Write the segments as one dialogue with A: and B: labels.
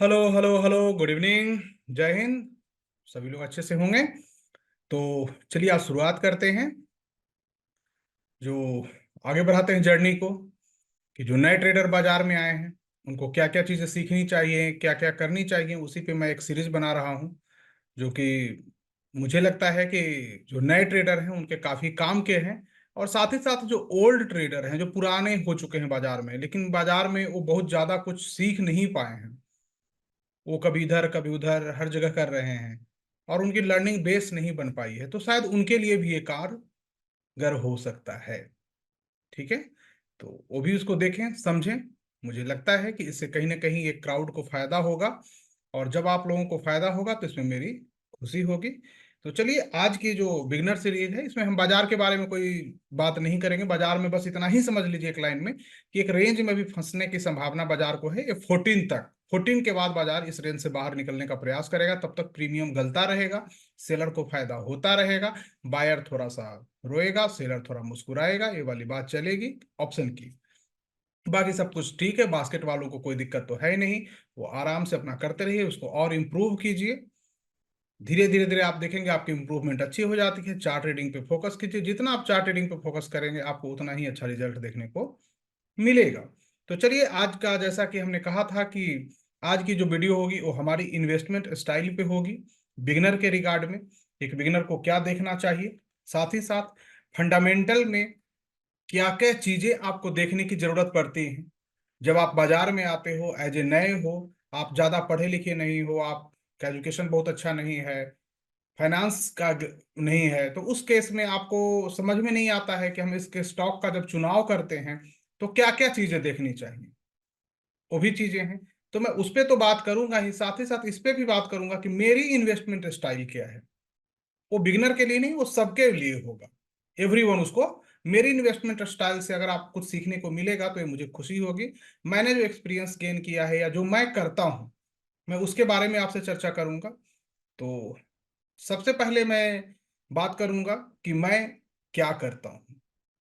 A: Hello hello hello, good evening. जय हिंद। सभी लोग अच्छे से होंगे। तो चलिए आज शुरुआत करते हैं। जो आगे बढ़ाते हैं जर्नी को, कि जो नए ट्रेडर बाजार में आए हैं उनको क्या क्या चीज़ें सीखनी चाहिए, क्या क्या करनी चाहिए, उसी पे मैं एक सीरीज बना रहा हूँ। जो कि मुझे लगता है कि जो नए ट्रेडर हैं उनके काफ़ी काम के हैं। और साथ ही साथ जो ओल्ड ट्रेडर हैं, जो पुराने हो चुके हैं बाजार में, लेकिन बाजार में वो बहुत ज़्यादा कुछ सीख नहीं पाए हैं। वो कभी इधर कभी उधर हर जगह कर रहे हैं और उनकी लर्निंग बेस नहीं बन पाई है, तो शायद उनके लिए भी ये कारगर हो सकता है। ठीक है। तो वो भी उसको देखें समझें। मुझे लगता है कि इससे कहीं ना कहीं एक क्राउड को फायदा होगा। और जब आप लोगों को फायदा होगा तो इसमें मेरी खुशी होगी। तो चलिए, आज की जो बिगनर सीरीज है इसमें हम बाजार के बारे में कोई बात नहीं करेंगे। बाजार में बस इतना ही समझ लीजिए एक लाइन में, कि एक रेंज में भी फंसने की संभावना बाजार को है। ये 14 तक, 14 के बाद बाजार इस रेंज से बाहर निकलने का प्रयास करेगा। तब तक प्रीमियम गलता रहेगा, सेलर को फायदा होता रहेगा, बायर थोड़ा सा रोएगा, सेलर थोड़ा मुस्कुराएगा, ये वाली बात चलेगी ऑप्शन की। बाकी सब कुछ ठीक है, बास्केट वालों को कोई दिक्कत तो है ही नहीं। वो आराम से अपना करते रहिए, उसको और इम्प्रूव कीजिए। धीरे धीरे धीरे आप देखेंगे आपकी इंप्रूवमेंट अच्छी हो जाती है। चार्ट रीडिंग पे फोकस कीजिए, जितना आप चार्ट रीडिंग पे फोकस करेंगे आपको उतना ही अच्छा रिजल्ट देखने को मिलेगा। तो चलिए, आज का जैसा कि हमने कहा था कि आज की जो वीडियो होगी वो हमारी इन्वेस्टमेंट स्टाइल पे होगी, बिगनर के रिगार्ड में। एक बिगनर को क्या देखना चाहिए, साथ ही साथ फंडामेंटल में क्या क्या चीजें आपको देखने की जरूरत पड़ती है जब आप बाजार में आते हो एज ए नए हो। आप ज्यादा पढ़े लिखे नहीं हो, आपका एजुकेशन बहुत अच्छा नहीं है, फाइनेंस का नहीं है, तो उस केस में आपको समझ में नहीं आता है कि हम इसके स्टॉक का जब चुनाव करते हैं तो क्या क्या चीजें देखनी चाहिए। वो भी चीजें हैं। तो मैं उस पर तो बात करूंगा ही, साथ इस पे भी बात करूंगा कि मेरी इन्वेस्टमेंट स्टाइल क्या है। वो बिगिनर के लिए नहीं, वो सबके लिए होगा। एवरीवन उसको, मेरी इन्वेस्टमेंट स्टाइल से अगर आप कुछ सीखने को मिलेगा तो ये मुझे खुशी होगी। मैंने जो एक्सपीरियंस गेन किया है या जो मैं करता हूं, मैं उसके बारे में आपसे चर्चा करूंगा। तो सबसे पहले मैं बात करूंगा कि मैं क्या करता हूं,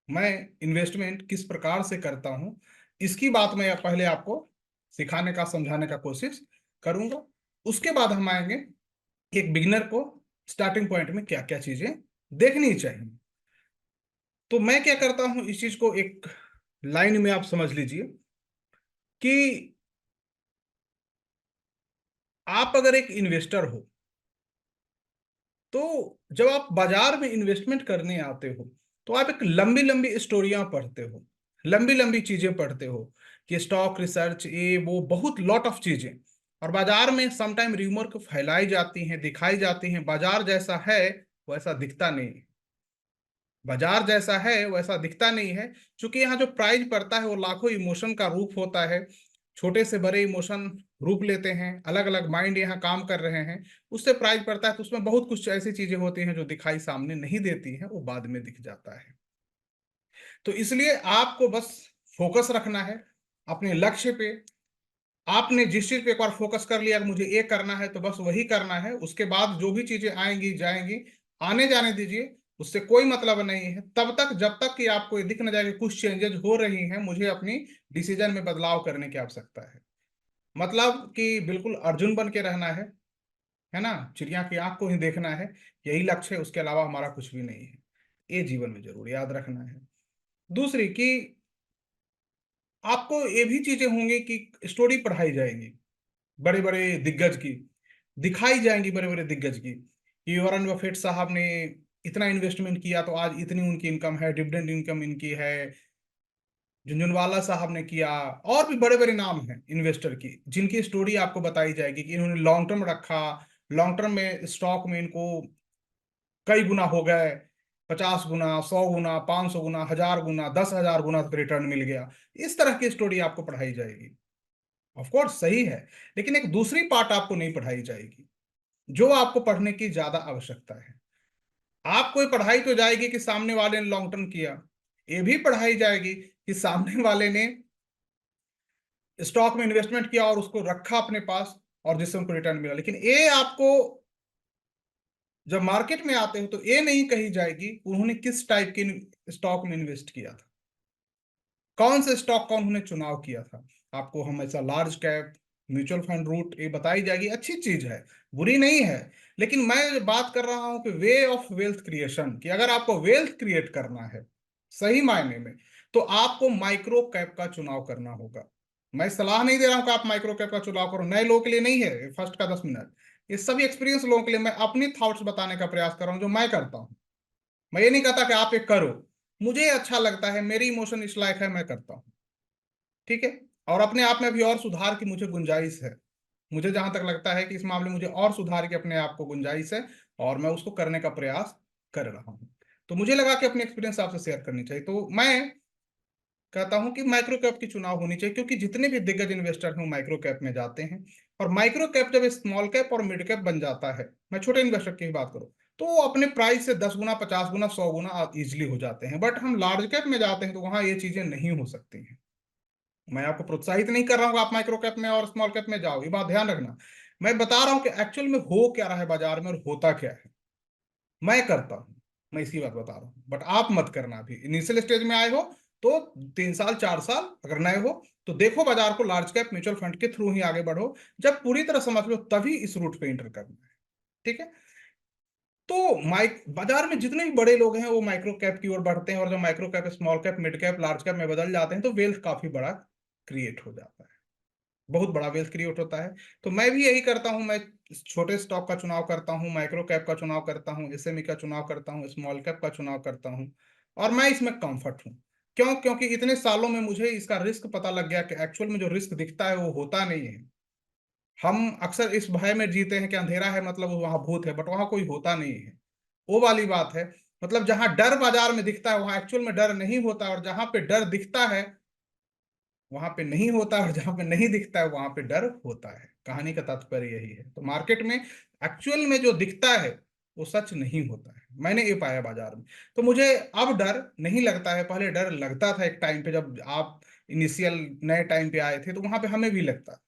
A: मैं इन्वेस्टमेंट किस प्रकार से करता हूं। इसकी बात मैं पहले आपको सिखाने का, समझाने का कोशिश करूंगा। उसके बाद हम आएंगे एक बिगिनर को स्टार्टिंग पॉइंट में क्या क्या चीजें देखनी चाहिए। तो मैं क्या करता हूं, इस चीज को एक लाइन में आप समझ लीजिए कि आप अगर एक इन्वेस्टर हो तो जब आप बाजार में इन्वेस्टमेंट करने आते हो तो आप एक लंबी लंबी स्टोरियां पढ़ते हो, लंबी लंबी चीजें पढ़ते हो, कि स्टॉक रिसर्च, ये वो बहुत लॉट ऑफ चीजें। और बाजार में समटाइम र्यूमर को फैलाई जाती हैं, दिखाई जाती हैं। बाजार जैसा है वैसा दिखता नहीं है। बाजार जैसा है वैसा दिखता नहीं है। क्योंकि यहाँ जो प्राइस पड़ता है वो लाखों इमोशन का रूप होता है। छोटे से बड़े इमोशन रूप लेते हैं, अलग अलग माइंड यहाँ काम कर रहे हैं। उससे प्राइस पड़ता है तो उसमें बहुत कुछ ऐसी चीजें होती हैं जो दिखाई सामने नहीं देती हैं, वो बाद में दिख जाता है। तो इसलिए आपको बस फोकस रखना है अपने लक्ष्य पे। आपने जिस चीज पे एक बार फोकस कर लिया कि मुझे ये करना है तो बस वही करना है। उसके बाद जो भी चीजें आएंगी जाएंगी, आने जाने दीजिए, उससे कोई मतलब नहीं है तब तक जब तक कि आपको ये दिख न जाए कि कुछ चेंजेस हो रही हैं, मुझे अपनी डिसीजन में बदलाव करने की आवश्यकता है। मतलब कि बिल्कुल अर्जुन बन के रहना है ना, चिड़िया की आंख को ही देखना है। यही लक्ष्य है, उसके अलावा हमारा कुछ भी नहीं है। ये जीवन में जरूर याद रखना है। दूसरी कि आपको ये भी चीजें होंगी कि स्टोरी पढ़ाई जाएगी बड़े बड़े दिग्गज की, दिखाई जाएंगी बड़े बड़े दिग्गज की, कि वॉरेन बफेट साहब ने इतना इन्वेस्टमेंट किया तो आज इतनी उनकी इनकम है, डिविडेंड इनकम इनकी है। झुनझुनवाला साहब ने किया। और भी बड़े बड़े नाम हैं इन्वेस्टर की, जिनकी स्टोरी आपको बताई जाएगी कि इन्होंने लॉन्ग टर्म रखा, लॉन्ग टर्म में स्टॉक में इनको कई गुना हो गए, 50 गुना, 100 गुना, 500 गुना, 1000 गुना, 10,000 गुना तक रिटर्न मिल गया। इस तरह की स्टोरी आपको पढ़ाई जाएगी। ऑफ कोर्स सही है, लेकिन एक दूसरी पार्ट आपको नहीं पढ़ाई जाएगी जो आपको पढ़ने की ज्यादा आवश्यकता है। आपको ये पढ़ाई तो जाएगी कि सामने वाले ने लॉन्ग टर्म किया, ये भी पढ़ाई जाएगी कि सामने वाले ने स्टॉक में इन्वेस्टमेंट किया और उसको रखा अपने पास और जिससे उनको रिटर्न मिला। लेकिन ये आपको जब मार्केट में आते हो तो ये नहीं कही जाएगी उन्होंने किस टाइप के स्टॉक में इन्वेस्ट किया था, कौन से स्टॉक का उन्होंने चुनाव किया था। आपको हमेशा large cap, mutual fund route ये बताई जाएगी, अच्छी चीज है, बुरी नहीं है। लेकिन मैं बात कर रहा हूं कि वे ऑफ वेल्थ क्रिएशन, कि अगर आपको वेल्थ क्रिएट करना है सही मायने में, तो आपको माइक्रो कैप का चुनाव करना होगा। मैं सलाह नहीं दे रहा हूं कि आप माइक्रो कैप का चुनाव करो, नए लोगों के लिए नहीं है फर्स्ट का 10 मिनट, ये सभी एक्सपीरियंस लोगों के लिए मैं अपनी थॉट्स बताने का प्रयास कर रहा हूं जो मैं करता हूं। मैं ये नहीं कहता कि आप एक करो, मुझे अच्छा लगता है, मेरी इमोशन इस लायक है, मैं करता हूँ। ठीक है। और अपने आप में भी और सुधार की मुझे गुंजाइश है, मुझे जहां तक लगता है कि इस मामले में मुझे और सुधार की अपने आप को गुंजाइश है, और मैं उसको करने का प्रयास कर रहा हूँ। तो मुझे लगा कि अपनी एक्सपीरियंस आपसे शेयर करनी चाहिए, तो मैं कहता हूं कि माइक्रो कैप की चुनाव होनी चाहिए, क्योंकि जितने भी दिग्गज इन्वेस्टर हैं माइक्रो कैप में जाते हैं। और माइक्रो कैप जब स्मॉल कैप और मिड कैप बन जाता है, मैं छोटे इन्वेस्टर की ही बात करूं, तो वो अपने प्राइस से 10 गुना, 50 गुना, 100 गुना इजिली हो जाते हैं। बट हम लार्ज कैप में जाते हैं तो वहां ये चीजें नहीं हो सकती हैं। मैं आपको प्रोत्साहित नहीं कर रहा हूँ आप माइक्रो कैप में और स्मॉल कैप में जाओ, ये बात ध्यान रखना। मैं बता रहा हूँ कि एक्चुअल में हो क्या रहा है बाजार में और होता क्या है, मैं करता हूँ, मैं इसी बात बता रहा हूँ। बट आप मत करना, अभी इनिशियल स्टेज में आए हो तो 3 साल 4 साल अगर नए हो तो देखो बाजार को, लार्ज कैप म्यूचुअल फंड के थ्रू ही आगे बढ़ो, जब पूरी तरह समझ लो तभी इस रूट पे एंटर करना है। ठीक है। तो माइक बाजार में जितने भी बड़े लोग हैं वो माइक्रो कैप की ओर बढ़ते हैं, और जब micro cap small cap mid cap large cap में बदल जाते हैं तो वेल्थ काफी बड़ा क्रिएट हो जाता है, बहुत बड़ा वेल्थ क्रिएट होता है। तो मैं भी यही करता हूं, मैं छोटे स्टॉक का चुनाव करता हूं, माइक्रो कैप का चुनाव करता हूं, एसएमई का चुनाव करता हूं, स्मॉल कैप का चुनाव करता हूं, और मैं इसमें कंफर्ट हूं। क्यों? क्योंकि इतने सालों में मुझे इसका रिस्क पता लग गया कि एक्चुअल में जो रिस्क दिखता है वो होता नहीं है। हम अक्सर इस भय में जीते हैं कि अंधेरा है मतलब वहां भूत है, बट वहां कोई होता नहीं है, वो वाली बात है। मतलब जहां डर बाजार में दिखता है वहां एक्चुअल में डर नहीं होता, और जहां पे डर दिखता है वहां पे नहीं होता, और जहां पे नहीं दिखता है वहां पे डर होता है। कहानी का तात्पर्य यही है। तो मार्केट में एक्चुअल में जो दिखता है वो सच नहीं होता है, मैंने ये पाया बाजार में। तो मुझे अब डर नहीं लगता है, पहले डर लगता था एक टाइम पे, जब आप इनिशियल नए टाइम पे आए थे तो वहां पे हमें भी लगता।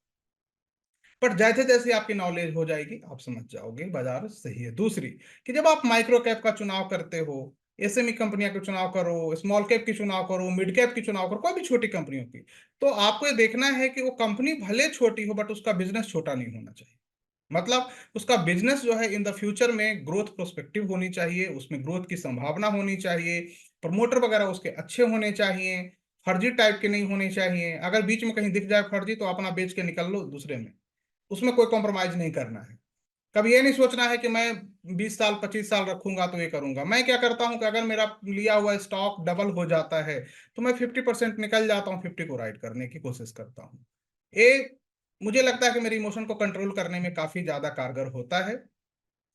A: पर जैसे जैसे आपकी नॉलेज हो जाएगी आप समझ जाओगे बाजार सही है। दूसरी, कि जब आप माइक्रो कैप का चुनाव करते हो, एसएमई कंपनियों का चुनाव करो, स्मॉल कैप की चुनाव करो, मिड कैप की चुनाव करो, कोई भी छोटी कंपनियों की, तो आपको ये देखना है कि वो कंपनी भले छोटी हो बट उसका बिजनेस छोटा नहीं होना चाहिए। मतलब उसका बिजनेस जो है इन द फ्यूचर में ग्रोथ प्रोस्पेक्टिव होनी चाहिए, उसमें ग्रोथ की संभावना होनी चाहिए, प्रमोटर वगैरह उसके अच्छे होने चाहिए, फर्जी टाइप के नहीं होने चाहिए। अगर बीच में कहीं दिख जाए फर्जी तो अपना बेच के निकल लो दूसरे में, उसमें कोई कॉम्प्रोमाइज नहीं करना है। कभी ये नहीं सोचना है कि मैं 20 साल 25 साल रखूंगा तो ये करूंगा। मैं क्या करता हूं कि अगर मेरा लिया हुआ स्टॉक डबल हो जाता है तो मैं 50% निकल जाता हूँ, 50 को राइट करने की कोशिश करता हूँ। ये मुझे लगता है कि मेरे इमोशन को कंट्रोल करने में काफी ज्यादा कारगर होता है।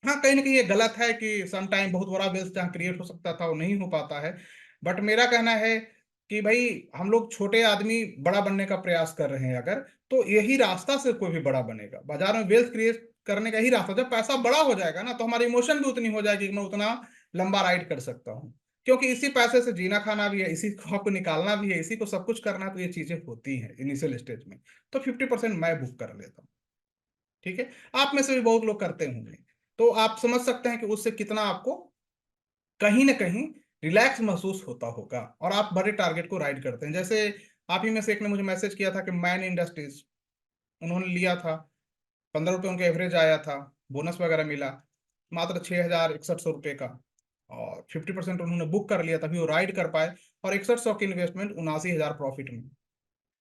A: हाँ, कहीं ना कहीं ये गलत है कि सम टाइम बहुत बड़ा वेल्थ जहाँ क्रिएट हो सकता था वो नहीं हो पाता है। बट मेरा कहना है कि भाई हम लोग छोटे आदमी बड़ा बनने का प्रयास कर रहे हैं अगर, तो यही रास्ता से कोई भी बड़ा बनेगा। बाजार में वेल्थ क्रिएट करने का ही रास्ता, जब पैसा बड़ा हो जाएगा ना तो हमारी इमोशन भी उतनी हो जाएगी कि मैं उतना लंबा राइड कर सकता हूँ। क्योंकि इसी पैसे से जीना खाना भी है, इसी को आपको निकालना भी है, इसी को सब कुछ करना है, तो ये चीजें होती हैं इनिशियल स्टेज में। तो 50% मैं बुक कर लेता हूँ। ठीक है। आप में से भी बहुत लोग करते होंगे, तो आप समझ सकते हैं कि उससे कितना आपको कहीं ना कहीं रिलैक्स महसूस होता होगा, और आप बड़े टारगेट को राइड करते हैं। जैसे आप ही में से एक ने मुझे मैसेज किया था कि मैन इंडस्ट्रीज उन्होंने लिया था, 15 रुपये उनका एवरेज आया था, बोनस वगैरह मिला, मात्र 6,6100 रुपये का, और 50% उन्होंने बुक कर लिया तभी वो राइड कर पाए, और 6100 की इन्वेस्टमेंट 79,000 प्रॉफिट में।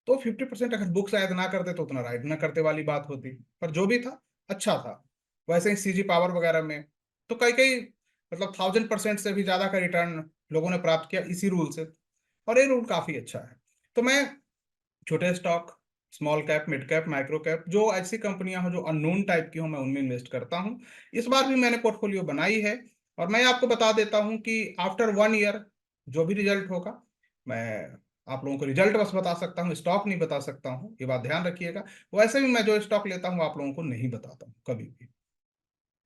A: तो 50% अगर बुक शायद ना करते तो उतना राइड ना करते वाली बात होती। पर जो भी था अच्छा था। वैसे ही सीजी पावर वगैरह में तो कई कई मतलब 1000% से भी ज्यादा का रिटर्न लोगों ने प्राप्त किया इसी रूल से, और ये रूल काफी अच्छा है। तो मैं छोटे stock, small cap, mid cap, micro cap, जो ऐसी कंपनियां हो जो अननोन टाइप की हो मैं उनमें इन्वेस्ट करता हूं। इस बार भी मैंने पोर्टफोलियो बनाई है, और मैं आपको बता देता हूं कि आफ्टर 1 ईयर जो भी रिजल्ट होगा, मैं आप लोगों को रिजल्ट बस बता सकता हूँ, स्टॉक नहीं बता सकता हूँ, ये बात ध्यान रखिएगा। वैसे भी मैं जो स्टॉक लेता हूँ आप लोगों को नहीं बताता हूँ कभी भी।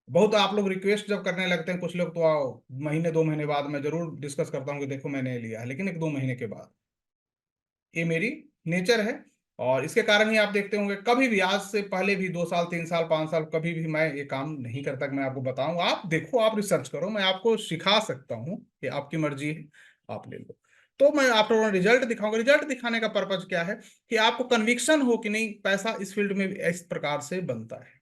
A: बहुत आप लोग रिक्वेस्ट जब करने लगते हैं कुछ लोग, तो आओ महीने 2 महीने बाद मैं जरूर डिस्कस करता हूँ कि देखो मैंने ये लिया है, लेकिन 1-2 महीने के बाद। ये मेरी नेचर है। और इसके कारण ही आप देखते होंगे कभी भी, आज से पहले भी 2 साल 3 साल 5 साल कभी भी मैं ये काम नहीं करता कि मैं आपको बताऊं। आप देखो, आप रिसर्च करो, मैं आपको सिखा सकता हूँ, कि आपकी मर्जी है, आप ले लो। तो मैं आपको रिजल्ट दिखाऊंगा। रिजल्ट दिखाने का पर्पज क्या है कि आपको कन्विक्शन हो कि नहीं, पैसा इस फील्ड में इस प्रकार से बनता है।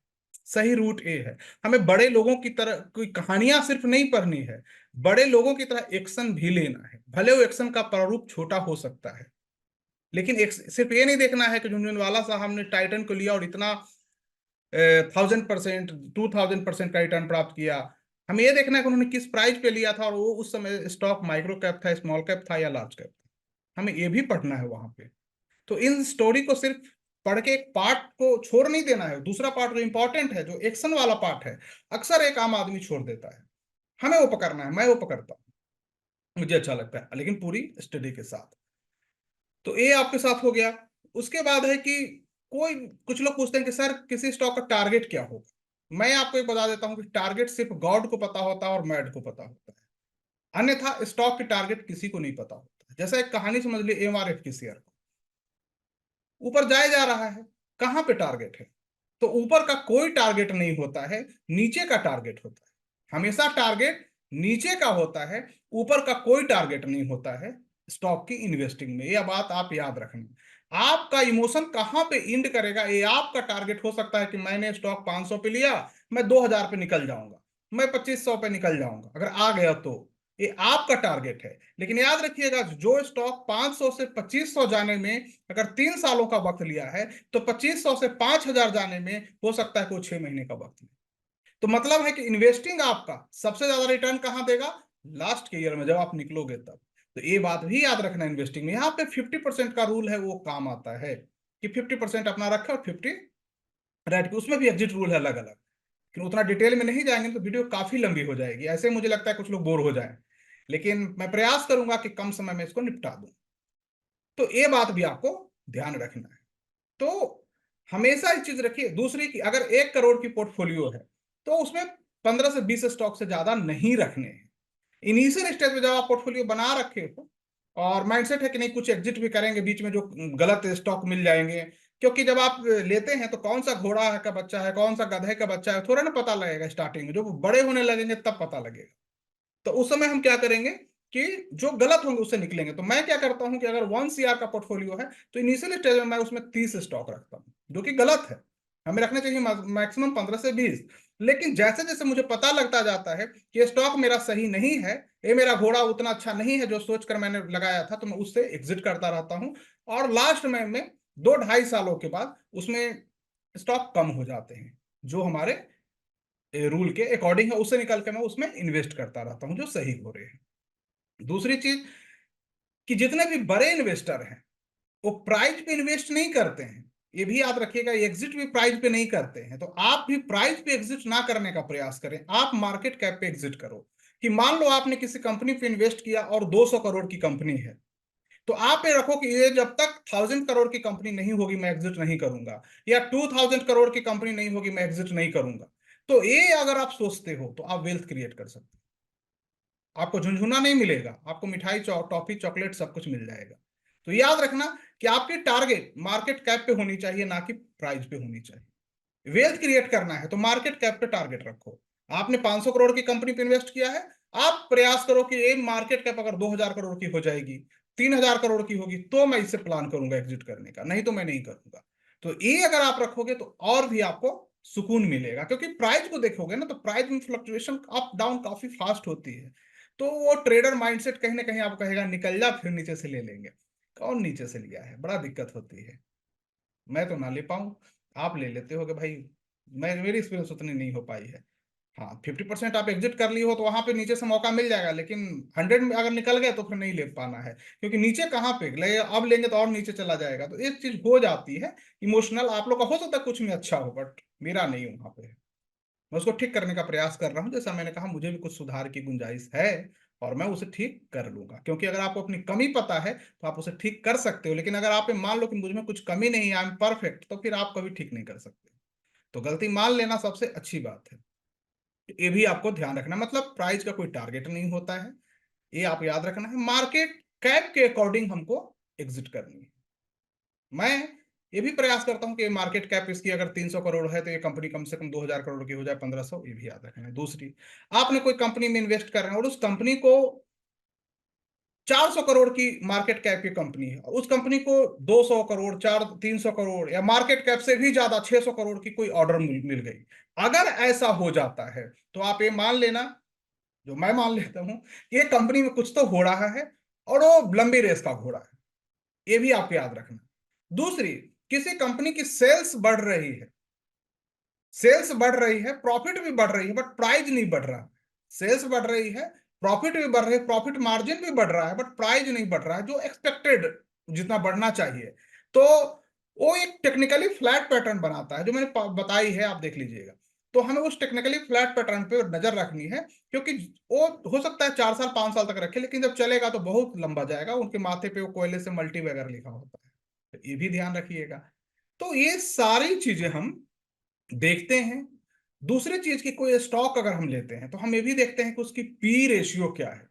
A: सही रूट ए है। हमें बड़े लोगों की तरह कोई कहानियां सिर्फ नहीं पढ़नी है, बड़े लोगों की तरह एक्शन भी लेना है। भले वो एक्शन का प्रारूप छोटा हो सकता है, लेकिन सिर्फ ये नहीं देखना है कि झुनझुनवाला साहब ने टाइटन को लिया और इतना 1000%, 2000% का रिटर्न प्राप्त किया। हमें ये देखना है कि उन्होंने किस प्राइस पे लिया था, और वो उस समय स्टॉक माइक्रो कैप था, स्मॉल कैप था या लार्ज कैप था। हमें ये भी पढ़ना है वहां पे। तो इन स्टोरी को सिर्फ पढ़ के एक पार्ट को छोड़ नहीं देना है। दूसरा पार्ट जो इंपॉर्टेंट है, जो एक्शन वाला पार्ट है, अक्सर एक आम आदमी छोड़ देता है। हमें वो पकड़ना है, मैं वो पकड़ता हूँ, मुझे अच्छा लगता है, लेकिन पूरी स्टडी के साथ। तो ये आपके साथ हो गया। उसके बाद है कि कोई कुछ लोग पूछते हैं कि सर किसी स्टॉक का टारगेट क्या होगा। मैं आपको एक बता देता हूँ कि टारगेट सिर्फ गॉड को पता होता है और मैड को पता होता है। अन्यथा स्टॉक के टारगेट किसी को नहीं पता होता। जैसा एक कहानी समझ ली एमआरएफ की शेयर को, ऊपर जाया जा रहा है, कहाँ पे टारगेट है? तो ऊपर का कोई टारगेट नहीं होता है, नीचे का टारगेट होता है। हमेशा टारगेट नीचे का होता है, ऊपर का कोई टारगेट नहीं होता है स्टॉक की इन्वेस्टिंग में। यह बात आप याद रखना। आपका इमोशन कहां पे इंड करेगा, ये आपका टारगेट हो सकता है कि मैंने स्टॉक 500 पे लिया, मैं 2000 पे निकल जाऊंगा, मैं 2500 पे निकल जाऊंगा अगर आ गया तो। ये आपका टारगेट है। लेकिन याद रखिएगा, जो स्टॉक 500 से 2500 जाने में अगर 3 सालों का वक्त लिया है, तो 2500 से 5000 जाने में हो सकता है कोई 6 महीने का वक्त ले। तो मतलब है कि इन्वेस्टिंग आपका सबसे ज्यादा रिटर्न कहां देगा? लास्ट के ईयर में, जब आप निकलोगे तब। तो ये बात भी याद रखना, इन्वेस्टिंग में यहाँ पे 50% का रूल है, वो काम आता है कि 50% अपना रखे और 50 रेट की। उसमें भी एग्जिट रूल है अलग अलग, लेकिन उतना डिटेल में नहीं जाएंगे तो वीडियो काफी लंबी हो जाएगी। ऐसे मुझे लगता है कुछ लोग बोर हो जाए, लेकिन मैं प्रयास करूंगा कि कम समय में इसको निपटा दूं। तो ये बात भी आपको ध्यान रखना है। तो हमेशा एक चीज रखिए। दूसरी की अगर 1 करोड़ की पोर्टफोलियो है, तो उसमें 15 से 20 स्टॉक से ज्यादा नहीं रखने हैं। इनिशियल स्टेज में जब आप पोर्टफोलियो बना रखे हो और माइंडसेट है कि नहीं कुछ एग्जिट भी करेंगे बीच में, जो गलत स्टॉक मिल जाएंगे। क्योंकि जब आप लेते हैं तो कौन सा घोड़ा का बच्चा है, कौन सा गधे का बच्चा है, थोड़ा ना पता लगेगा स्टार्टिंग में। जो बड़े होने लगेंगे तब पता लगेगा। तो उस समय हम क्या करेंगे कि जो गलत होंगे उससे निकलेंगे। तो मैं क्या करता हूं कि अगर 1 CR का पोर्टफोलियो है, तो इनिशियल स्टेज में मैं उसमें 30 स्टॉक रखता हूं, जो कि गलत है। हमें रखने चाहिए मैक्सिमम 15 से 20। लेकिन जैसे जैसे मुझे पता लगता जाता है कि ये स्टॉक मेरा सही नहीं है, ये मेरा घोड़ा उतना अच्छा नहीं है जो सोचकर मैंने लगाया था, तो मैं उससे एग्जिट करता रहता हूँ। और लास्ट में 2 ढाई सालों के बाद उसमें स्टॉक कम हो जाते हैं, जो हमारे रूल के अकॉर्डिंग है, उससे निकल के मैं उसमें इन्वेस्ट करता रहता हूँ जो सही हो रहे हैं। दूसरी चीज कि जितने भी बड़े इन्वेस्टर हैं, वो प्राइस पे इन्वेस्ट नहीं करते हैं। ये भी याद रखिएगा, एग्जिट भी प्राइस पे नहीं करते हैं। तो आप भी प्राइस पे एग्जिट ना करने का प्रयास करें, आप मार्केट कैप पे एग्जिट करो। कि मान लो आपने किसी कंपनी पे इन्वेस्ट किया और 200 करोड़ की कंपनी है, तो आप ये रखो कि ये जब तक 1000 करोड़ की कंपनी नहीं होगी मैं एग्जिट नहीं करूंगा, या 2000 करोड़ की कंपनी नहीं होगी मैं एग्जिट नहीं करूंगा। तो ये अगर आप सोचते हो तो आप वेल्थ क्रिएट कर सकते हो। आपको झुंझुना नहीं मिलेगा, आपको मिठाई टॉफी चॉकलेट सब कुछ मिल जाएगा। तो याद रखना कि आपकी टारगेट मार्केट कैप पे होनी चाहिए, ना कि प्राइस पे होनी चाहिए। वेल्थ क्रिएट करना है तो मार्केट कैप पे टारगेट रखो। आपने 500 करोड़ की कंपनी पे इन्वेस्ट किया है, आप प्रयास करो कि ये मार्केट कैप अगर 2000 करोड़ की हो जाएगी, 3000 करोड़ की होगी, तो मैं इससे प्लान करूंगा एग्जिट करने का, नहीं तो मैं नहीं करूंगा। तो ये अगर आप रखोगे तो और भी आपको सुकून मिलेगा। क्योंकि प्राइस को देखोगे ना, तो प्राइस में फ्लक्चुएशन अप डाउन काफी फास्ट होती है। तो वो ट्रेडर माइंडसेट कहीं ना कहीं आपको कहेगा निकल जा, फिर नीचे से ले लेंगे। कौन नीचे से लिया है, बड़ा दिक्कत होती है। मैं तो ना ले पाऊं, आप ले लेते हो कि भाई। मैं मेरी एक्सपीरियंस उतनी नहीं हो पाई है। हाँ, 50% आप एग्जिट कर लिए हो तो वहां पे नीचे से मौका मिल जाएगा, लेकिन 100 में अगर निकल गए तो फिर नहीं ले पाना है। क्योंकि नीचे कहाँ पे ले, अब लेंगे तो और नीचे चला जाएगा। तो एक चीज हो जाती है इमोशनल। आप लोग का हो सकता है कुछ में अच्छा हो, बट मेरा नहीं वहां पे। मैं उसको ठीक करने का प्रयास कर रहा हूँ। जैसा मैंने कहा, मुझे भी कुछ सुधार की गुंजाइश है, और मैं उसे ठीक कर लूंगा। क्योंकि अगर आपको अपनी कमी पता है तो आप उसे ठीक कर सकते हो। लेकिन अगर आप ये मान लो कि मुझ में कुछ कमी नहीं है, आई एम परफेक्ट, तो फिर आप कभी ठीक नहीं कर सकते। तो गलती मान लेना सबसे अच्छी बात है। ये भी आपको ध्यान रखना, मतलब प्राइस का कोई टारगेट नहीं होता है, ये आप याद रखना है। मार्केट कैप के अकॉर्डिंग हमको एग्जिट करनी है। मैं ये भी प्रयास करता हूं कि मार्केट कैप इसकी अगर 300 करोड़ है, तो ये कंपनी कम से कम 2000 करोड़ की हो जाए, 1500, ये भी याद रखना है। दूसरी, आपने कोई कंपनी में इन्वेस्ट कर रहे हैं और उस कंपनी को 400 करोड़ की मार्केट कैप की कंपनी है, उस कंपनी को 200 करोड़ 300 करोड़ या मार्केट कैप से भी ज्यादा 600 करोड़ की कोई ऑर्डर मिल गई। अगर ऐसा हो जाता है तो आप ये मान लेना, जो मैं मान लेता हूं, कि ये कंपनी में कुछ तो हो रहा है और वो लंबी रेस का घोड़ा है। ये भी आपको याद रखना। दूसरी, किसी कंपनी की सेल्स बढ़ रही है, सेल्स बढ़ रही है, प्रॉफिट भी बढ़ रही है, बट प्राइस नहीं बढ़ रहा। सेल्स बढ़ रही है, प्रॉफिट भी बढ़ रही है, प्रॉफिट मार्जिन भी बढ़ रहा है, बट प्राइस नहीं बढ़ रहा है जो एक्सपेक्टेड जितना बढ़ना चाहिए। तो वो एक टेक्निकली फ्लैट पैटर्न बनाता है, जो मैंने बताई है, आप देख लीजिएगा। तो हमें उस टेक्निकली फ्लैट पैटर्न पे नजर रखनी है, क्योंकि वो हो सकता है 4 साल 5 साल तक रखे, लेकिन जब चलेगा तो बहुत लंबा जाएगा। उनके माथे पे वो कोयले से मल्टी वगैरह लिखा होता है, तो ये भी ध्यान रखिएगा। तो ये सारी चीजें हम देखते हैं। दूसरी चीज की, कोई स्टॉक अगर हम लेते हैं तो हम ये भी देखते हैं कि उसकी पी रेशियो क्या है।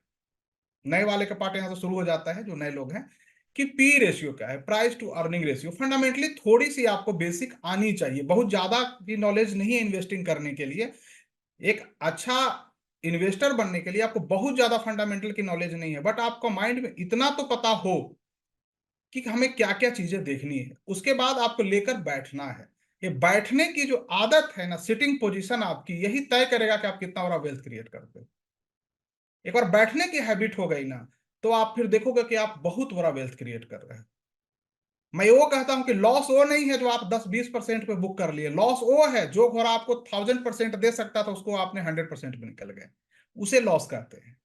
A: नए वाले का पार्ट यहां से शुरू हो जाता है, जो नए लोग हैं, कि पी रेशियो क्या है, price to earning ratio. Fundamentally थोड़ी सी आपको बेसिक आनी चाहिए, बहुत ज्यादा की नॉलेज नहीं है इन्वेस्टिंग करने के लिए। एक अच्छा इन्वेस्टर बनने के लिए आपको बहुत ज्यादा फंडामेंटल की नॉलेज नहीं है, बट आपको माइंड में इतना तो पता हो कि हमें क्या क्या चीजें देखनी है, उसके बाद आपको लेकर बैठना है। ये बैठने की जो आदत है ना, सिटिंग पोजीशन आपकी, यही तय करेगा कि आप कितना बड़ा वेल्थ क्रिएट करते हो। एक बार बैठने की हैबिट हो गई ना, तो आप फिर देखोगे कि आप बहुत बड़ा वेल्थ क्रिएट कर रहे हैं। मैं वो कहता हूं कि लॉस वो नहीं है जो आप 10-20% पे बुक कर लिए, लॉस वो है जो घोड़ा आपको 1000% दे सकता था, उसको आपने 100% पे निकल गए, उसे लॉस कहते हैं।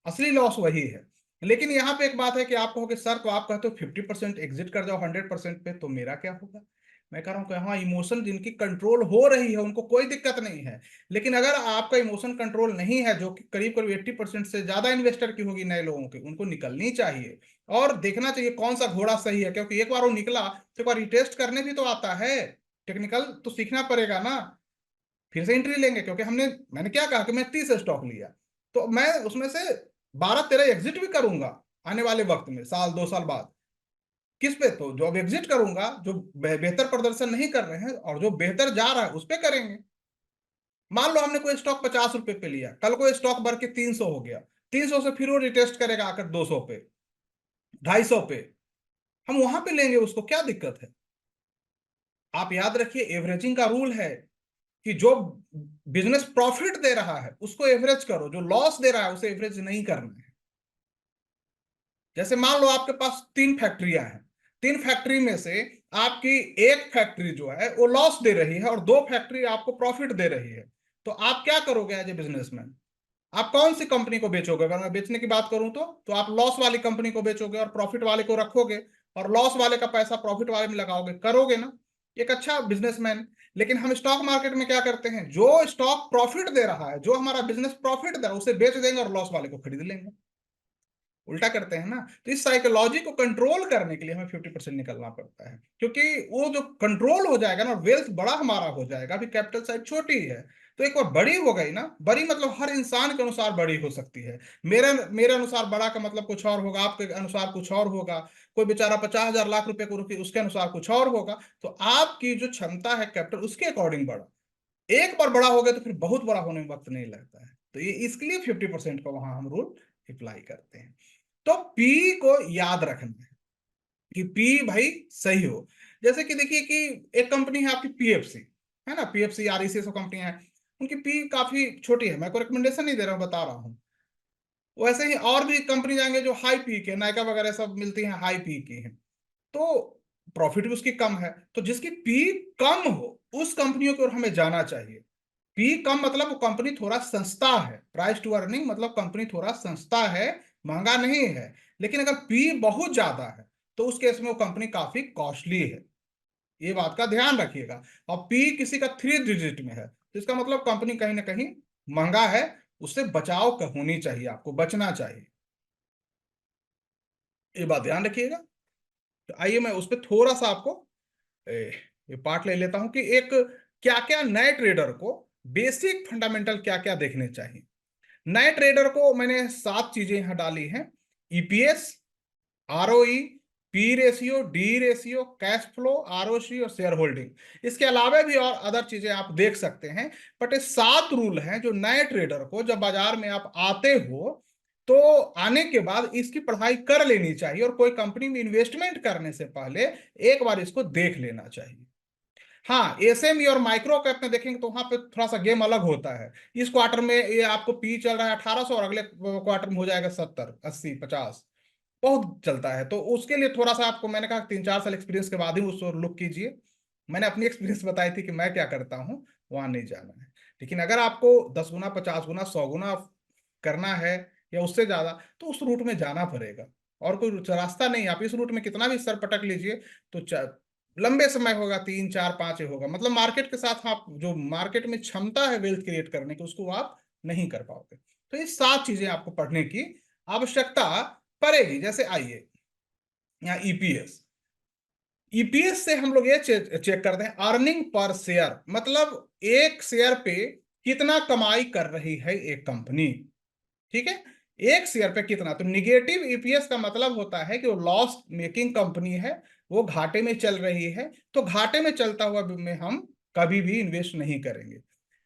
A: असली लॉस वही है। लेकिन यहां पे एक बात है कि आप कहोगे सर, तो आप कहते हो 50% एग्जिट कर जाओ 100% पे, तो मेरा क्या होगा? मैं कह रहा हूं कि हाँ, इमोशन जिनकी कंट्रोल हो रही है उनको कोई दिक्कत नहीं है। लेकिन अगर आपका इमोशन कंट्रोल नहीं है, जो कि करीब करीब 80% से ज्यादा इन्वेस्टर की होगी नए लोगों की, उनको निकलनी चाहिए और देखना चाहिए कौन सा घोड़ा सही है। क्योंकि एक बार वो निकला तो एक बार रिटेस्ट करने भी तो आता है, टेक्निकल तो सीखना पड़ेगा ना। फिर से एंट्री लेंगे, क्योंकि मैंने क्या कहा कि मैं 30 स्टॉक लिया, तो मैं उसमें से 12-13 एग्जिट भी करूंगा आने वाले वक्त में, साल 2 साल बाद। किस पे? तो जो अब एग्जिट करूंगा, जो बेहतर प्रदर्शन नहीं कर रहे हैं, और जो बेहतर जा रहा है उस पे करेंगे। मान लो हमने कोई स्टॉक 50 रुपए पे लिया, कल को स्टॉक बढ़ के 300 हो गया, 300 से फिर वो रिटेस्ट करेगा आकर 200 पे, 250 पे, हम वहां पे लेंगे उसको, क्या दिक्कत है? आप याद रखिए, एवरेजिंग का रूल है कि जो बिजनेस प्रॉफिट दे रहा है उसको एवरेज करो, जो लॉस दे रहा है उसे एवरेज नहीं करना है। जैसे मान लो आपके पास 3 फैक्ट्रियां हैं, 3 फैक्ट्री में से आपकी एक फैक्ट्री जो है वो लॉस दे रही है और 2 फैक्ट्री आपको प्रॉफिट दे रही है। तो आप क्या करोगे एज ए बिजनेसमैन? आप कौन सी कंपनी को बेचोगे? अगर मैं बेचने की बात करूं तो आप लॉस वाली कंपनी को बेचोगे और प्रॉफिट वाले को रखोगे, और लॉस वाले का पैसा प्रॉफिट वाले में लगाओगे, करोगे ना? एक अच्छा बिजनेसमैन। लेकिन हम स्टॉक मार्केट में क्या करते हैं, जो स्टॉक प्रॉफिट दे रहा है, जो हमारा बिजनेस प्रॉफिट दे रहा है, उसे बेच देंगे और लॉस वाले को खरीद लेंगे। उल्टा करते हैं ना। तो इस साइकोलॉजी को कंट्रोल करने के लिए हमें 50% निकलना पड़ता है, क्योंकि वो जो कंट्रोल हो जाएगा ना, वेल्थ बड़ा हमारा हो जाएगा। अभी कैपिटल साइज छोटी है, तो एक बार बड़ी हो गई ना, बड़ी मतलब हर इंसान के अनुसार बड़ी हो सकती है। मेरे मेरे अनुसार बड़ा का मतलब कुछ और होगा, आपके अनुसार कुछ और होगा। कोई बेचारा 50,000 लाख रुपए को उसके अनुसार कुछ और होगा। तो आपकी जो क्षमता है कैपिटल, उसके अकॉर्डिंग बड़ा। एक बार बड़ा हो गया तो फिर बहुत बड़ा होने में वक्त नहीं लगता है। तो ये इसके लिए 50% का वहां हम रूल अप्लाई करते हैं। तो पी को याद रखना है कि पी भाई सही हो। जैसे कि देखिए कि एक कंपनी है आपकी पीएफसी, है ना, पीएफसी आरईसी सब कंपनियां हैं, उनकी पी काफी छोटी है। मैं को रिकमेंडेशन नहीं दे रहा हूं, बता रहा हूं। वैसे ही और भी कंपनी जाएंगे जो हाई पी के, नायका वगैरह सब मिलती हैं, हाई पी की हैं, तो प्रॉफिट भी उसकी कम है। तो जिसकी पी कम हो उस कंपनियों की ओर हमें जाना चाहिए। पी कम मतलब वो कंपनी थोड़ा सस्ता है, प्राइस टू अर्निंग मतलब कंपनी थोड़ा सस्ता है, महंगा नहीं है। लेकिन अगर पी बहुत ज्यादा है तो उस केस में वो कंपनी काफी कॉस्टली है। ये बात का ध्यान रखिएगा। और पी किसी का 3 डिजिट में है तो इसका मतलब कंपनी कहीं ना कहीं महंगा है, उससे बचाव होनी चाहिए, आपको बचना चाहिए। ये बात ध्यान रखिएगा। तो आइए मैं उस पर थोड़ा सा आपको ये पार्ट ले लेता हूं कि एक क्या क्या नए ट्रेडर को बेसिक फंडामेंटल क्या क्या देखने चाहिए। नए ट्रेडर को मैंने 7 चीजें यहां डाली हैं: EPS, ROE, P ratio, D ratio, cash flow, ROC और शेयर होल्डिंग। इसके अलावा भी और अदर चीजें आप देख सकते हैं। बट ये 7 रूल हैं जो नए ट्रेडर को, जब बाजार में आप आते हो तो आने के बाद इसकी पढ़ाई कर लेनी चाहिए और कोई कंपनी में इन्वेस्टमेंट करने से पहले एक बार इसको देख लेना चाहिए। हाँ, एसएमई और माइक्रो कैप में देखेंगे तो वहां पे थोड़ा सा गेम अलग होता है। इस क्वार्टर में ये आपको पी चल रहा है 1800 और अगले क्वार्टर में हो जाएगा 70 80 50, बहुत चलता है। तो उसके लिए थोड़ा सा आपको मैंने कहा 3 4 साल एक्सपीरियंस के बाद ही उसको लुक कीजिए। मैंने अपनी एक्सपीरियंस बताई थी कि मैं क्या करता हूँ, वहां नहीं जाना है। लेकिन अगर आपको 10 गुना 50 गुना 100 गुना करना है या उससे ज्यादा, तो उस रूट में जाना पड़ेगा। और कोई रास्ता नहीं। आप इस रूट में कितना भी सर पटक लीजिए तो लंबे समय होगा, 3 4 5 ही होगा। मतलब मार्केट के साथ आप जो मार्केट में क्षमता है वेल्थ क्रिएट करने की, उसको आप नहीं कर पाओगे। तो ये 7 चीजें आपको पढ़ने की आवश्यकता पड़ेगी। जैसे आइए यहाँ ईपीएस। ईपीएस से हम लोग ये चेक करते हैं अर्निंग पर शेयर, मतलब एक शेयर पे कितना कमाई कर रही है एक कंपनी। ठीक है, एक शेयर पे कितना। तो निगेटिव ईपीएस का मतलब होता है कि वो लॉस मेकिंग कंपनी है, वो घाटे में चल रही है। तो घाटे में चलता हुआ में हम कभी भी इन्वेस्ट नहीं करेंगे।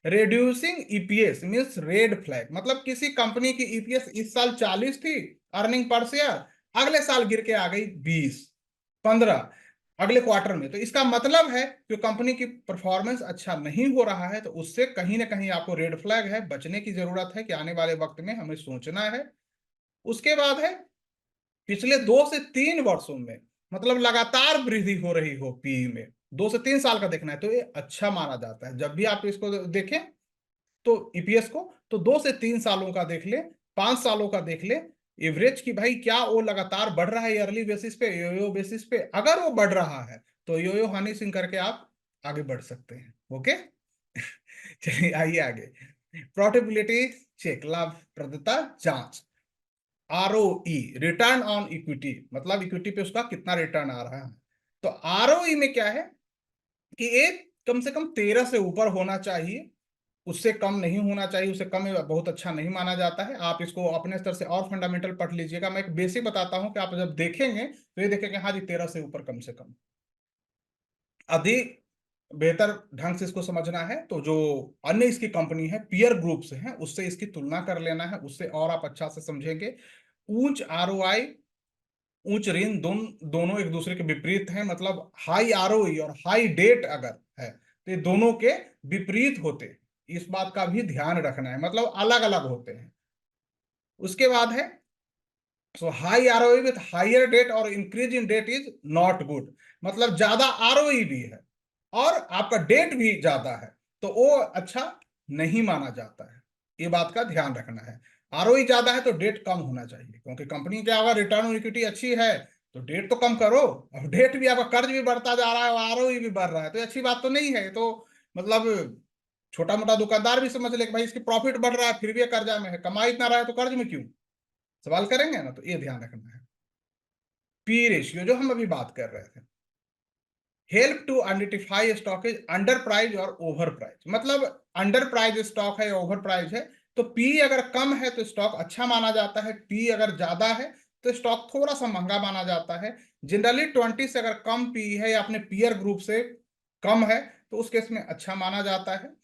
A: Reducing EPS means red flag, मतलब किसी कंपनी की ईपीएस इस साल 40 थी अर्निंग पर शेयर, अगले साल गिर के आ गई 20 15 अगले क्वार्टर में। तो इसका मतलब है कि कंपनी की परफॉर्मेंस अच्छा नहीं हो रहा है, तो उससे कहीं ना कहीं आपको रेड फ्लैग है, बचने की जरूरत है कि आने वाले वक्त में हमें सोचना है। उसके बाद है पिछले 2 से 3 वर्षों में, मतलब लगातार वृद्धि हो रही हो पी में, 2 से 3 साल का देखना है तो ये अच्छा माना जाता है। जब भी आप इसको देखें तो ईपीएस को, तो 2 से 3 सालों का देख ले, 5 सालों का देख ले एवरेज की, भाई क्या वो लगातार बढ़ रहा है ईयरली बेसिस पे, योयो बेसिस पे। अगर वो बढ़ रहा है तो योयो हनी सिंह करके आप आगे बढ़ सकते हैं। ओके। चलिए आइए आगे। प्रोफिटेबिलिटी चेक, लाभप्रदता जांच। आरओई रिटर्न ऑन इक्विटी, मतलब इक्विटी पे उसका कितना रिटर्न आ रहा है। तो आरओई में क्या है कि एक कम से कम 13 से ऊपर होना चाहिए, उससे कम नहीं होना चाहिए। उससे कम बहुत अच्छा नहीं माना जाता है। आप इसको अपने स्तर से और फंडामेंटल पढ़ लीजिएगा। मैं एक बेसिक बताता हूं कि आप जब देखेंगे तो ये देखेंगे हाँ जी 13 से ऊपर कम से कम। अधिक बेहतर ढंग से इसको समझना है तो जो अन्य इसकी कंपनी है पीयर ग्रुप से है उससे इसकी तुलना कर लेना है, उससे और आप अच्छा से समझेंगे। उच्च आरओआई उच्च ऋण दोनों एक दूसरे के विपरीत हैं। मतलब हाई आरओई और हाई डेट अगर है तो ये दोनों के विपरीत होते हैं। इस बात का भी ध्यान रखना है, मतलब अलग अलग होते हैं। उसके बाद है so high ROE with higher debt और increase in debt is not good, मतलब ज्यादा आरओई भी है और आपका डेट भी ज्यादा है तो वो अच्छा नहीं माना जाता है। ये बात का ध्यान रखना है। आरओई ज्यादा है तो डेट कम होना चाहिए, क्योंकि कंपनी क्या होगा रिटर्न ऑन इक्विटी अच्छी है तो डेट तो कम करो। अब डेट भी आपका कर्ज भी बढ़ता जा रहा है और आरओई भी बढ़ रहा है तो अच्छी बात तो नहीं है। तो मतलब छोटा मोटा दुकानदार भी समझ ले कि भाई इसकी प्रॉफिट बढ़ रहा है फिर भी ये कर्जा में है, कमाई इतना रहा है तो कर्ज में क्यों, सवाल करेंगे ना। तो ये ध्यान रखना है। पी रेशियो जो हम अभी बात कर रहे थे, help to identify stock is under price और ओवर प्राइज, मतलब अंडर प्राइज स्टॉक है या ओवर प्राइज है। तो पी अगर कम है तो स्टॉक अच्छा माना जाता है, पी अगर ज्यादा है तो स्टॉक थोड़ा सा महंगा माना जाता है। जनरली 20 से अगर कम पी है या अपने पीयर ग्रुप से कम है तो उस केस में अच्छा माना जाता है।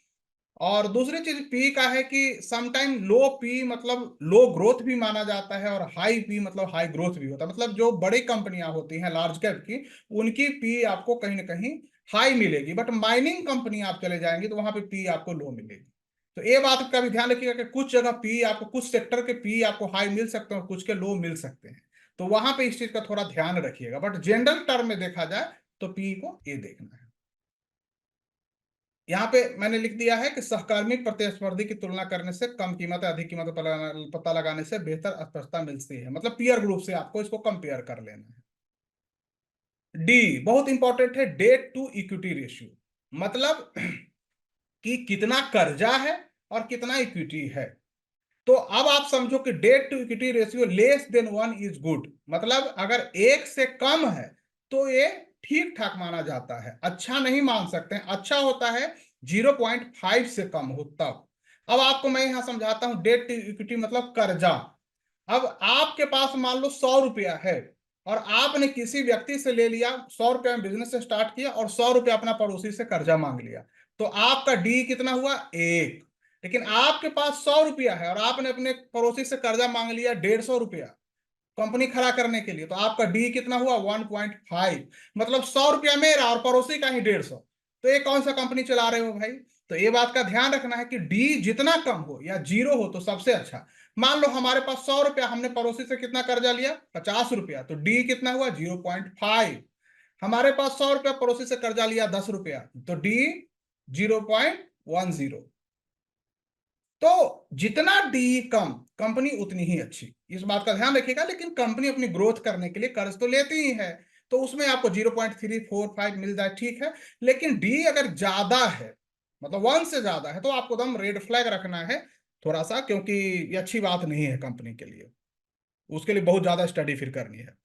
A: और दूसरी चीज पी का है कि समटाइम लो पी मतलब लो ग्रोथ भी माना जाता है और हाई पी मतलब हाई ग्रोथ भी होता है। मतलब जो बड़ी कंपनियां होती हैं लार्ज कैप की, उनकी पी आपको कहीं ना कहीं हाई मिलेगी, बट माइनिंग कंपनी आप चले जाएंगे तो वहां पे पी आपको लो मिलेगी। तो ये बात का भी ध्यान रखिएगा कि कुछ जगह पी आपको, कुछ सेक्टर के पी आपको हाई मिल सकते हैं और कुछ के लो मिल सकते हैं। तो वहां पे इस चीज का थोड़ा ध्यान रखिएगा, बट जनरल टर्म में देखा जाए तो पी को ये देखना है। यहाँ पे मैंने लिख दिया है कि सहकर्मी प्रतिस्पर्धी की तुलना करने से कम कीमत या अधिक कीमत पता लगाने से बेहतर स्पष्टता मिलती है, मतलब पीयर ग्रुप से आपको इसको कंपेयर कर लेना है। डी बहुत इंपॉर्टेंट है, डेट टू इक्विटी रेशियो, मतलब कि कितना कर्जा है और कितना इक्विटी है। तो अब आप समझो कि debt to equity ratio less than 1 is good, मतलब अगर 1 से कम है तो ये ठीक ठाक माना जाता है, अच्छा नहीं मान सकते हैं। अच्छा होता है 0.5 से कम हो तब। अब आपको मैं यहां समझाता हूं डेट टू इक्विटी मतलब कर्जा। अब आपके पास मान लो 100 रुपया है और आपने किसी व्यक्ति से ले लिया, 100 रुपया में बिजनेस स्टार्ट किया और 100 रुपया अपना पड़ोसी से कर्जा मांग लिया। तो आपका डी कितना हुआ 1, लेकिन आपके पास 100 रुपया है और आपने अपने पड़ोसी से कर्जा मांग लिया 150 रुपया कंपनी खड़ा करने के लिए, तो आपका डी कितना हुआ 1.5, मतलब 100 रुपया मेरा और पड़ोसी का ही 150। तो ये कौन सा कंपनी चला रहे हो भाई? तो ये बात का ध्यान रखना है कि डी जितना कम हो या जीरो हो तो सबसे अच्छा। मान लो हमारे पास 100 रुपया, हमने पड़ोसी से कितना कर्जा लिया 50 रुपया, तो डी कितना हुआ 0.5। हमारे पास 100 रुपया, पड़ोसी से कर्जा लिया 10 रुपया, तो डी 0.10। तो जितना डी कम कंपनी उतनी ही अच्छी, इस बात का ध्यान रखिएगा। लेकिन कंपनी अपनी ग्रोथ करने के लिए कर्ज तो लेती ही है, तो उसमें आपको 0.345 मिल जाए ठीक है। लेकिन डी अगर ज्यादा है, मतलब 1 से ज्यादा है, तो आपको एकदम रेड फ्लैग रखना है थोड़ा सा, क्योंकि ये अच्छी बात नहीं है कंपनी के लिए। उसके लिए बहुत ज्यादा स्टडी फिर करनी है।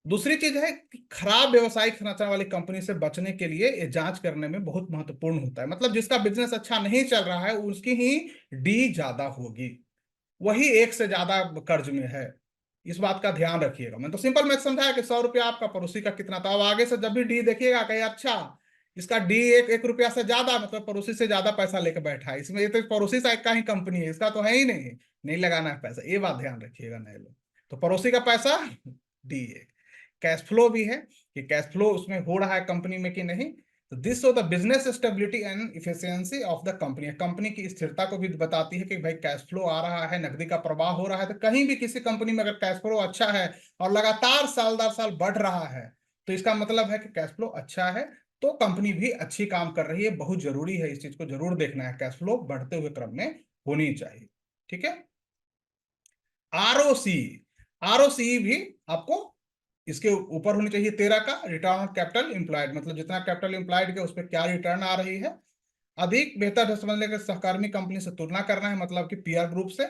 A: दूसरी चीज है कि खराब व्यवसायिक संरचना वाली कंपनी से बचने के लिए ये जांच करने में बहुत महत्वपूर्ण होता है। मतलब जिसका बिजनेस अच्छा नहीं चल रहा है उसकी ही डी ज्यादा होगी, वही एक से ज्यादा कर्ज में है। इस बात का ध्यान रखिएगा। मैंने तो सिंपल मैथ समझाया कि 100 रुपया आपका, पड़ोसी का कितना था। अब आगे से जब भी डी देखिएगा कहीं अच्छा इसका डी एक रुपया से ज्यादा, मतलब पड़ोसी से ज्यादा पैसा लेके बैठा है, इसमें ये तो पड़ोसी साइड का ही कंपनी है, इसका तो है ही नहीं, नहीं लगाना है पैसा। ये बात ध्यान रखिएगा नए लोग। तो पड़ोसी का पैसा डी एक। कैश फ्लो भी है कि कैश फ्लो उसमें हो रहा है कंपनी में कि नहीं। तो this show the business stability and efficiency of the company. Company की स्थिरता को भी बताती है कि भाई कैश फ्लो आ रहा है, नकदी का प्रवाह हो रहा है। तो कहीं भी किसी कंपनी में अगर कैश फ्लो अच्छा है और लगातार साल दर साल बढ़ रहा है, तो इसका मतलब है कि कैश फ्लो अच्छा है, तो कंपनी भी अच्छी काम कर रही है। बहुत जरूरी है, इस चीज को जरूर देखना है, कैश फ्लो बढ़ते हुए क्रम में होनी चाहिए। ठीक है। आरओसी, आरओसी भी आपको इसके ऊपर होनी चाहिए 13 का, रिटर्न ऑन कैपिटल एम्प्लॉयड, मतलब जितना कैपिटल एम्प्लॉयड के उस पर क्या रिटर्न आ रही है। अधिक बेहतर समझने के सहकर्मी कंपनी से तुलना करना है, मतलब कि पीआर ग्रुप से।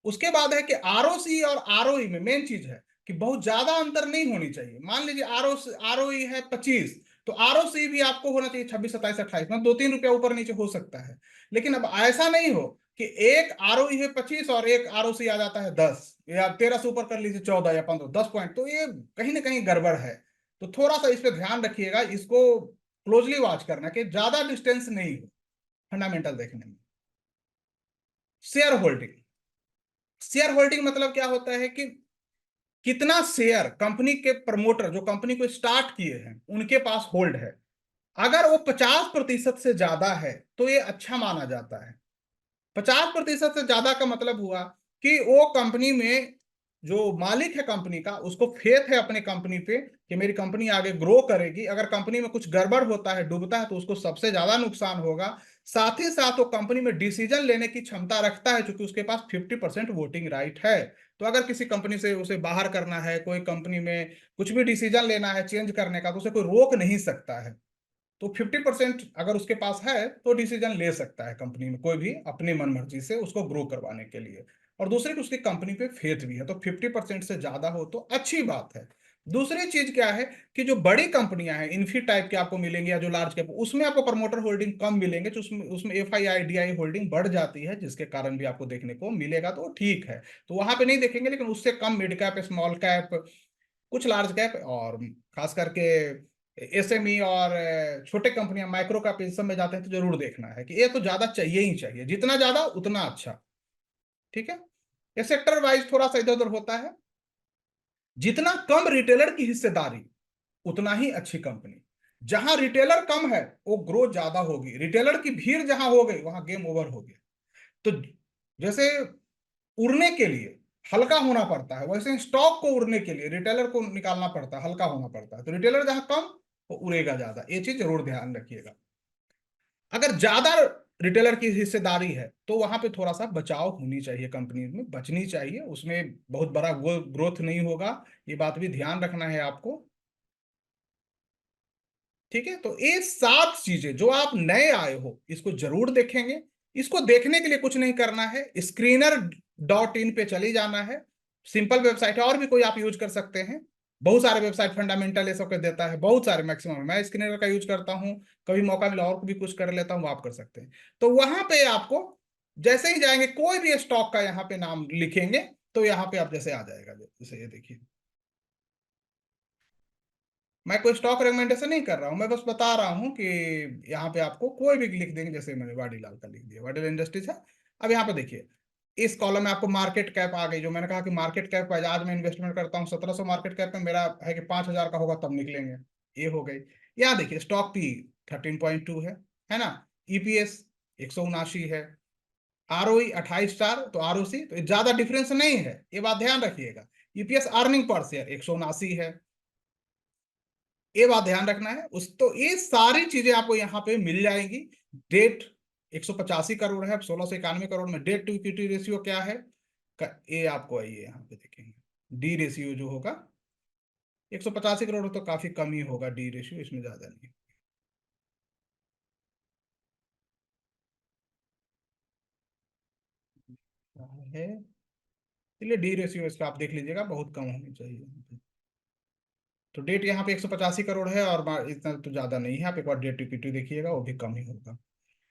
A: उसके बाद है कि आरओसी और आरओई में मेन चीज है कि बहुत ज्यादा अंतर नहीं होनी चाहिए। मान लीजिए आरओई है 25, तो आरओसी भी आपको होना चाहिए 26, 27, 28, मतलब 2-3 रुपया ऊपर नीचे हो सकता है। लेकिन अब ऐसा नहीं हो कि एक आरओई है 25 और एक आरओसी आ जाता है 10, या 13 से ऊपर कर लीजिए 14 या 15, 10 पॉइंट, तो ये कहीं ना कहीं गड़बड़ है। तो थोड़ा सा इस पर ध्यान रखिएगा, इसको क्लोजली वॉच करना कि ज्यादा डिस्टेंस नहीं हो फंडामेंटल देखने में। शेयर होल्डिंग, शेयर होल्डिंग मतलब क्या होता है कि कितना शेयर कंपनी के प्रमोटर जो कंपनी को स्टार्ट किए हैं उनके पास होल्ड है। अगर वो 50% से ज्यादा है तो ये अच्छा माना जाता है। 50% से ज्यादा का मतलब हुआ कि वो कंपनी में जो मालिक है कंपनी का, उसको फेथ है अपने कंपनी पे कि मेरी कंपनी आगे ग्रो करेगी। अगर कंपनी में कुछ गड़बड़ होता है, डूबता है, तो उसको सबसे ज्यादा नुकसान होगा। साथ ही साथ वो कंपनी में डिसीजन लेने की क्षमता रखता है, क्योंकि उसके पास 50% वोटिंग राइट है। तो अगर किसी कंपनी से उसे बाहर करना है, कोई कंपनी में कुछ भी डिसीजन लेना है चेंज करने का, तो उसे कोई रोक नहीं सकता है। तो 50% अगर उसके पास है तो डिसीजन ले सकता है कंपनी में कोई भी अपनी मन मर्जी से उसको ग्रो करवाने के लिए। और दूसरी कि उसकी कंपनी पे फेथ भी है, तो 50% से ज्यादा हो तो अच्छी बात है। दूसरी चीज क्या है कि जो बड़ी कंपनियां हैं इन्फी टाइप के आपको मिलेंगे, या जो लार्ज कैप, उसमें आपको प्रमोटर होल्डिंग कम मिलेंगे, तो उसमें उसमें एफआईआई डीआई होल्डिंग बढ़ जाती है, जिसके कारण भी आपको देखने को मिलेगा, तो ठीक है। तो वहां पे नहीं देखेंगे, लेकिन उससे कम मिड कैप, स्मॉल कैप, कुछ लार्ज कैप, और खास करके एसएमई और छोटे कंपनियां माइक्रो कैप, इन सब में जाते हैं तो जरूर देखना है कि ये तो ज्यादा चाहिए ही चाहिए, जितना ज्यादा उतना अच्छा। ठीक है। ये सेक्टर वाइज थोड़ा सा इधर उधर होता है। जितना कम रिटेलर की हिस्सेदारी उतना ही अच्छी कंपनी। जहां रिटेलर कम है वो ग्रोथ ज्यादा होगी, रिटेलर की भीड़ जहां हो गई वहां गेम ओवर हो गया। तो जैसे उड़ने के लिए हल्का होना पड़ता है, वैसे स्टॉक को उड़ने के लिए रिटेलर को निकालना पड़ता है, हल्का होना पड़ता है। तो रिटेलर जहां कम वो उड़ेगा ज्यादा, ये चीज जरूर ध्यान रखिएगा। अगर ज्यादा रिटेलर की हिस्सेदारी है तो वहां पे थोड़ा सा बचाव होनी चाहिए, कंपनी में बचनी चाहिए, उसमें बहुत बड़ा ग्रोथ नहीं होगा। ये बात भी ध्यान रखना है आपको। ठीक है। तो ये 7 चीजें जो आप नए आए हो इसको जरूर देखेंगे। इसको देखने के लिए कुछ नहीं करना है, screener.in पे चली जाना है। सिंपल वेबसाइट है, और भी कोई आप यूज कर सकते हैं। बहुत सारे वेबसाइट फंडामेंटल ये सब के देता है, बहुत सारे, मैक्सिमम मैं स्क्रीनर का यूज करता हूँ। कभी मौका मिला और भी कुछ कर लेता हूँ, आप कर सकते हैं। तो वहां पे आपको जैसे ही जाएंगे, कोई भी स्टॉक का यहाँ पे नाम लिखेंगे तो यहाँ पे आप जैसे आ जाएगा, जैसे ये देखिए। मैं कोई स्टॉक रिकमेंडेशन नहीं कर रहा हूँ, मैं बस बता रहा हूँ कि यहाँ पे आपको कोई भी लिख देंगे, जैसे मैंने वाडीलाल का लिख दिया, वाडीलाल इंडस्ट्रीज है। अब यहाँ पे देखिए इस कॉलम में आपको मार्केट कैप आ गई, जो मैंने कहा कि मार्केट कैप आज मैं इन्वेस्टमेंट करता हूँ 1700 मार्केट कैप में, मेरा है कि 5000 का होगा तब निकलेंगे, ये हो गई। यहाँ देखिए स्टॉक पी 13.2 है ना, ईपीएस 179 है, आरओई 28 तो आरओसी तो ज्यादा डिफरेंस नहीं है, ये बात ध्यान रखिएगा। ईपीएस अर्निंग पर शेयर 179 है, ये बात ध्यान रखना है उस, तो ये सारी चीजें आपको यहाँ पे मिल जाएंगी। डेट 185 करोड़ है, 1691 करोड़ में डेट टू इक्विटी रेशियो क्या है, ये आपको आइए यहाँ पे देखेंगे। डी रेशियो जो होगा 185 करोड़ तो काफी कम ही होगा, डी रेशियो इसमें ज्यादा नहीं है। चलिए डी रेशियो इसका आप देख लीजिएगा, बहुत कम होनी चाहिए। तो डेट यहाँ पे 185 करोड़ है, और इतना तो ज्यादा नहीं है, आप एक बार डेट इक्विटी देखिएगा वो भी कम ही होगा।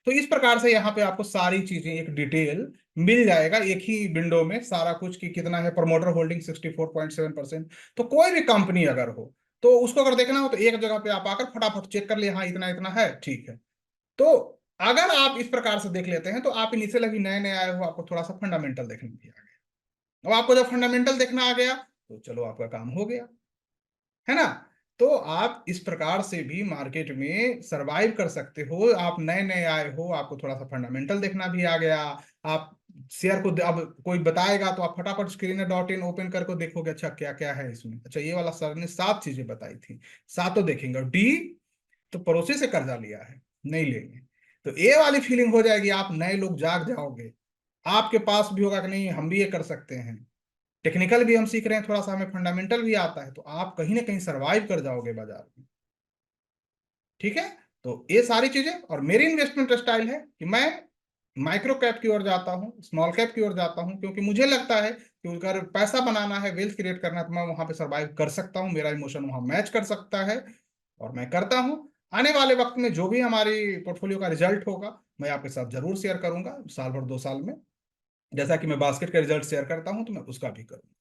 A: तो इस प्रकार से यहाँ पे आपको सारी चीजें एक डिटेल मिल जाएगा एक ही विंडो में, सारा कुछ कि कितना है प्रमोटर होल्डिंग 64.7%। तो कोई भी कंपनी अगर हो तो उसको अगर देखना हो तो एक जगह पे आप आकर फटाफट चेक कर लिए, हाँ इतना इतना है, ठीक है। तो अगर आप इस प्रकार से देख लेते हैं तो आप इनिशियल अभी नए नए आए हो, आपको थोड़ा सा फंडामेंटल देखने भी आ गया। अब आपको जब फंडामेंटल देखना आ गया तो चलो आपका काम हो गया, है ना। तो आप इस प्रकार से भी मार्केट में सरवाइव कर सकते हो, आप नए नए आए हो, आपको थोड़ा सा फंडामेंटल देखना भी आ गया। आप शेयर को अब कोई बताएगा तो आप फटाफट स्क्रीन डॉट इन ओपन करके देखोगे, अच्छा क्या क्या है इसमें, अच्छा ये वाला सर ने 7 चीजें बताई थी, सातों देखेंगे। और डी तो पड़ोसी से कर्जा लिया है, नहीं लेंगे, तो ये वाली फीलिंग हो जाएगी, आप नए लोग जाग जाओगे, आपके पास भी होगा कि नहीं हम भी ये कर सकते हैं। टेक्निकल भी हम सीख रहे हैं थोड़ा सा, हमें फंडामेंटल भी आता है, तो आप कहीं ना कहीं सरवाइव कर जाओगे बाजार में, ठीक है। तो ये सारी चीजें, और मेरी इन्वेस्टमेंट स्टाइल है कि मैं माइक्रो कैप की ओर जाता हूँ, स्मॉल कैप की ओर जाता हूँ, क्योंकि मुझे लगता है कि अगर पैसा बनाना है, वेल्थ क्रिएट करना है, तो मैं वहां पे सरवाइव कर सकता हूँ, मेरा इमोशन वहां मैच कर सकता है, और मैं करता हूँ। आने वाले वक्त में जो भी हमारी पोर्टफोलियो का रिजल्ट होगा मैं आपके साथ जरूर शेयर करूंगा, साल भर 2 साल में, जैसा कि मैं बास्केट का रिजल्ट शेयर करता हूं तो मैं उसका भी करूंगा,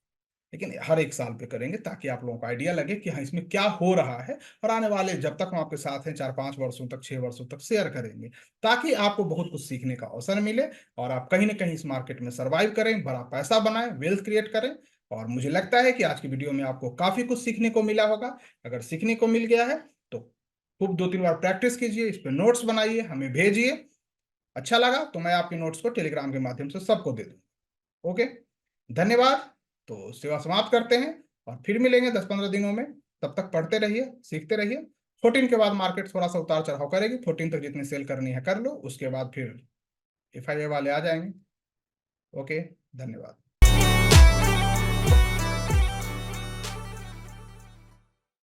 A: लेकिन हर एक साल पे करेंगे ताकि आप लोगों को आइडिया लगे कि हाँ इसमें क्या हो रहा है, और आने वाले जब तक हम आपके साथ हैं 4-5 वर्षों तक, 6 वर्षों तक शेयर करेंगे, ताकि आपको बहुत कुछ सीखने का अवसर मिले, और आप कहीं ना कहीं इस मार्केट में सरवाइव करें, बड़ा पैसा बनाएं, वेल्थ क्रिएट करें। और मुझे लगता है कि आज की वीडियो में आपको काफी कुछ सीखने को मिला होगा। अगर सीखने को मिल गया है तो खूब 2-3 बार प्रैक्टिस कीजिए, इस पर नोट्स बनाइए, हमें भेजिए। अच्छा लगा तो मैं आपके नोट्स को टेलीग्राम के माध्यम से सबको दे दूँ। ओके, धन्यवाद। तो सेवा समाप्त करते हैं, और फिर मिलेंगे 10-15 दिनों में। तब तक पढ़ते रहिए, सीखते रहिए। 14 के बाद मार्केट थोड़ा सा उतार चढ़ाव करेगी, 14 तक जितनी सेल करनी है कर लो, उसके बाद फिर एफआईआई वाले आ जाएंगे। ओके, धन्यवाद।